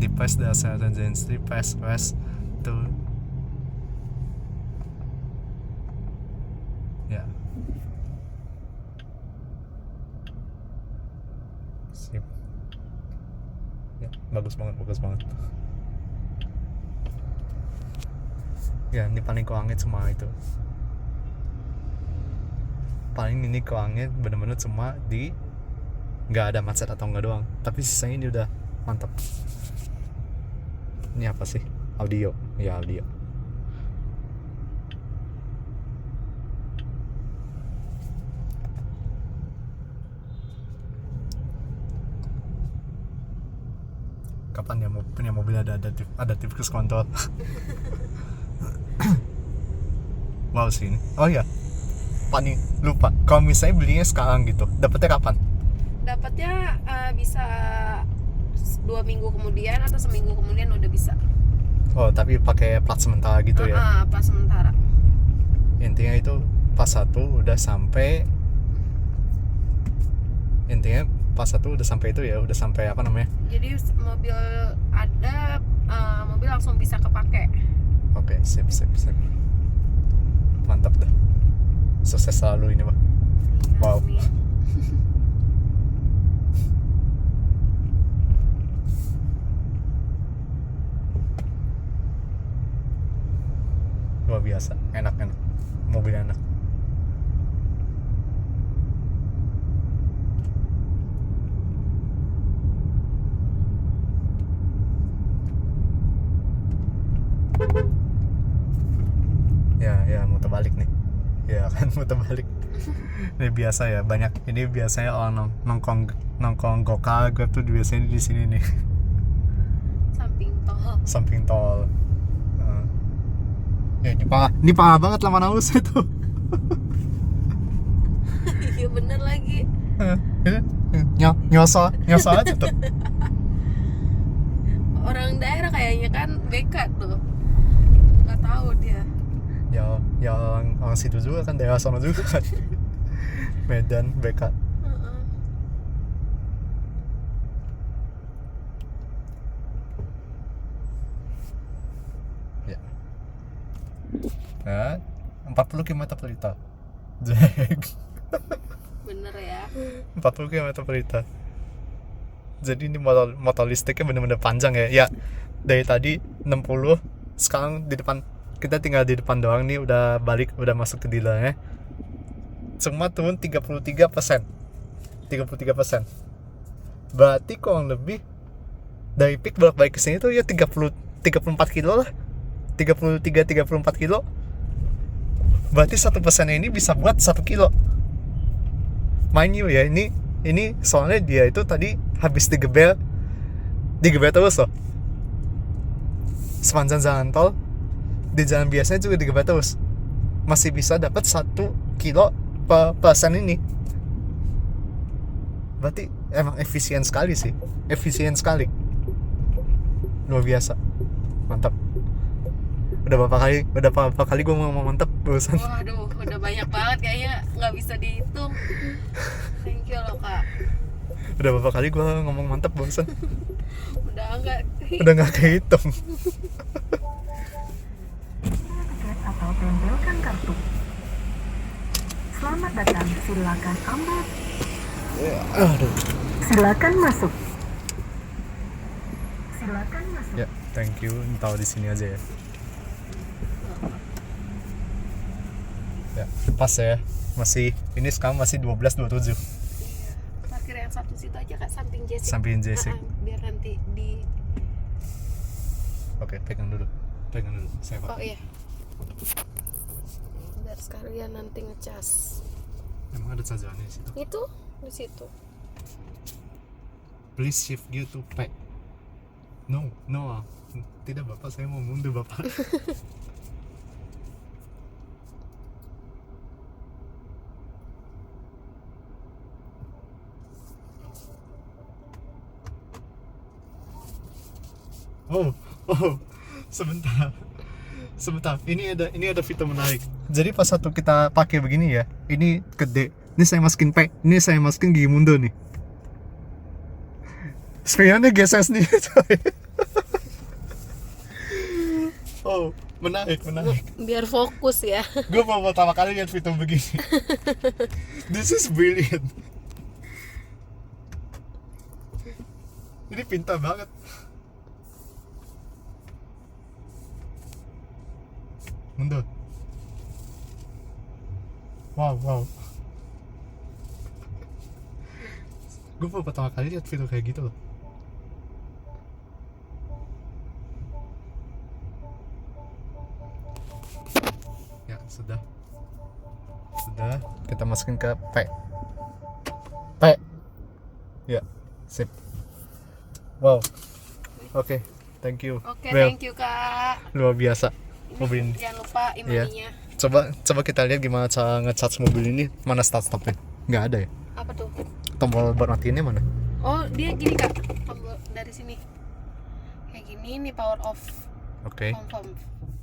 Device dasar agency pass to ya. Sip. Ya, bagus banget. Ya, ini paling kurangnya cuma itu. Paling ini kurangnya bener-bener cuma di nggak ada macet atau nggak doang. Tapi sisanya ini udah mantap. Ini apa sih? Audio. Ya, audio. Kapan ya punya mobil ada adaptive cruise control? Wow sih ini. Oh ya, Pak nih lupa. Kalau misalnya belinya sekarang gitu, dapetnya kapan? Dapatnya bisa 2 minggu kemudian atau seminggu kemudian udah bisa. Oh, tapi pakai plat sementara gitu ya? Plat sementara. Intinya itu pas 1 udah sampai. Intinya pas 1 udah sampai itu ya, udah sampai apa namanya? Jadi mobil ada, mobil langsung bisa kepake. Oke, sip. Mantap dah. Sukses selalu ini, Pak. Wow. Amin. Luar biasa, enak. Mobilnya enak. Ya muter balik nih. Ya kan muter balik. Ini biasa ya, banyak. Ini biasanya orang nongkrong gokar Grab tuh biasanya di sini nih. Samping tol. Ya ini parah banget lah Manaus itu. Iya bener lagi. Nyosor aja tuh. Orang daerah kayaknya kan BK tuh. Gak tahu dia. Ya orang situ juga kan, daerah sana juga kan. Medan BK. Ya, 40 km per liter. Jack. Bener ya. 40 km per liter. Jadi ini motor listriknya bener-bener panjang ya. Ya, dari tadi 60, sekarang di depan, kita tinggal di depan doang nih, udah balik, udah masuk ke dealernya. Cuma turun 33%. Berarti kurang lebih dari peak balik ke sini tuh ya 34 kilo lah. 34 kilo. Berarti 1% ini bisa buat 1 kilo. Mind you ya, ini soalnya dia itu tadi habis digeber terus loh. Sepanjang jalan tol, di jalan biasanya juga digeber terus. Masih bisa dapat 1 kilo per persen ini. Berarti emang efisien sekali sih. Efisien sekali. Luar biasa. Mantap. Udah berapa kali gue ngomong mantap barusan. Waduh, udah banyak banget kayaknya, nggak bisa dihitung. Thank you loh kak. Udah berapa kali gue ngomong mantap barusan. Udah nggak kehitung. Tiket atau tempelkan kartu. Selamat datang, silakan ambil. Aduh. Silakan masuk. Silakan masuk. Ya, thank you. Tahu di sini aja ya. Ya, pas ya. Ini sekarang masih 12.27. parkir yang satu situ aja kak, samping Jessica. Samping Jessica. Biar nanti di. Oke, pegang dulu. Saya Oh pakai. iya. Biar sekalian nanti ngecas. Emang ada cajannya di situ. Itu di situ. Please shift gear to pack. No. Tidak Bapak, saya mau mundur Bapak. Oh, sebentar. Ini ada fitur menarik. Jadi pas satu kita pakai begini ya, ini gede. Ini saya masukin pack, ini saya masukin gigi mundur nih. Spionnya geser sendiri coy. Oh, menarik. Biar fokus ya. Gue mau pertama kali lihat fitur begini. This is brilliant. Ini pintar banget. Mundur. Wow. Gue baru pertama kali lihat fitur kayak gitu loh. Ya, sudah. Kita masukin ke P. Ya, sip. Wow. Oke, thank you. Oke, Well, thank you kak. luar biasa. Mobil ini. Jangan lupa imaninya. Coba kita lihat gimana cara nge-charge mobil ini. Mana start-stopnya? Nggak ada ya? Apa tuh? Tombol buat matiinnya mana? Oh, dia gini kak. Tombol dari sini. Kayak gini, nih power off. Oke. Confirm.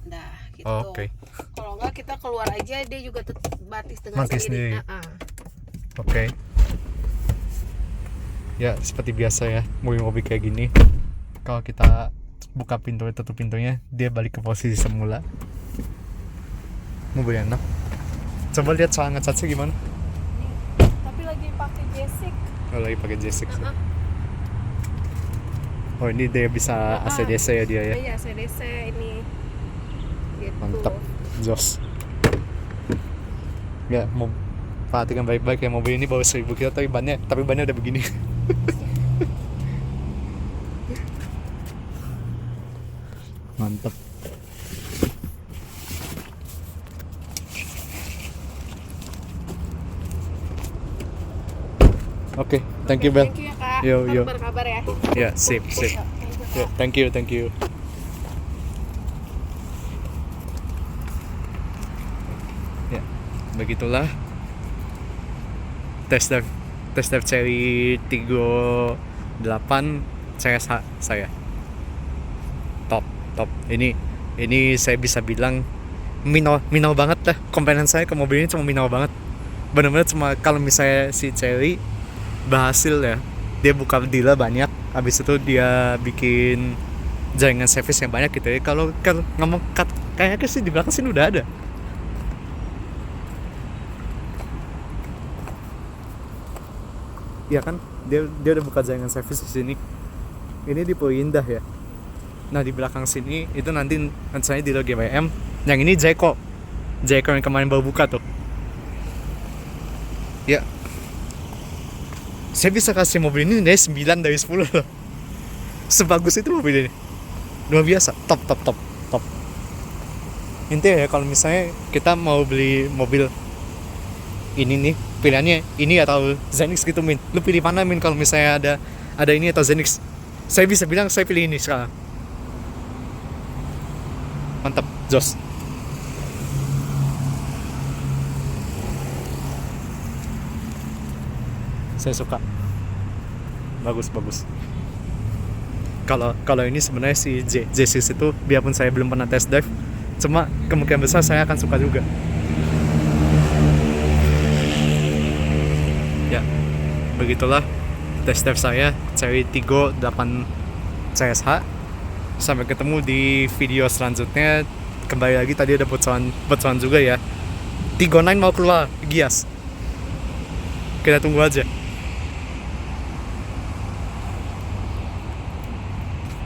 Dah, gitu. Oh, oke. Kalau enggak kita keluar aja, dia juga tetap batis dengan Mati sendiri. sendiri. Oke. Ya, seperti biasa ya, mobil-mobil kayak gini. Kalau kita buka pintu, tutup pintunya, dia balik ke posisi semula. Mobil enak. Coba lihat cara nge-charge gimana. Tapi lagi pakai Jessic. Oh, lagi pakai J6 ya. Oh, ini dia bisa AC/DC ya dia ya. Iya, CDC ini. Gitu. Mantap, jos. Ya, mau perhatikan baik-baik ya, mobil ini bawa 1000 kilo tapi bannya udah begini. Mantap. Oke, thank you Bel. Thank you ya kak. Yo. Ntar berkabar ya. Ya, sip. Yo, thank you, Kak. Ya, thank you. Ya, begitulah test drive Cherry Tiggo 8 saya top. Ini saya bisa bilang minor banget lah. Komponen saya ke mobil ini cuma minor banget. Benar-benar cuma kalau misalnya si Cherry berhasil ya, dia buka dealer banyak, habis itu dia bikin jaringan service yang banyak gitu ya. Kalau ngomong kayaknya sih di belakang sini udah ada ya kan, dia udah buka jaringan servis di sini. Ini di Pulau Indah ya. Nah di belakang sini itu nanti saya di GWM. Yang ini Jeko yang kemarin baru buka tuh. Ya, saya bisa kasih mobil ini dari 9 dari 10 loh. Sebagus itu mobil ini, luar biasa, top. Intinya ya, kalau misalnya kita mau beli mobil ini nih, pilihannya ini atau Zenix gitu Min, lu pilih mana Min? Kalau misalnya ada ini atau Zenix, saya bisa bilang saya pilih ini sekarang. Mantap, jos. Saya suka, bagus. Kalau ini sebenarnya si J6 itu, biarpun saya belum pernah test drive, cuma kemungkinan besar saya akan suka juga. Ya, begitulah test drive saya Chery Tiggo 8 CSH. Sampai ketemu di video selanjutnya. Kembali lagi, tadi ada bocoran juga ya, Tiggo 9 mau keluar Gias. Kita tunggu aja.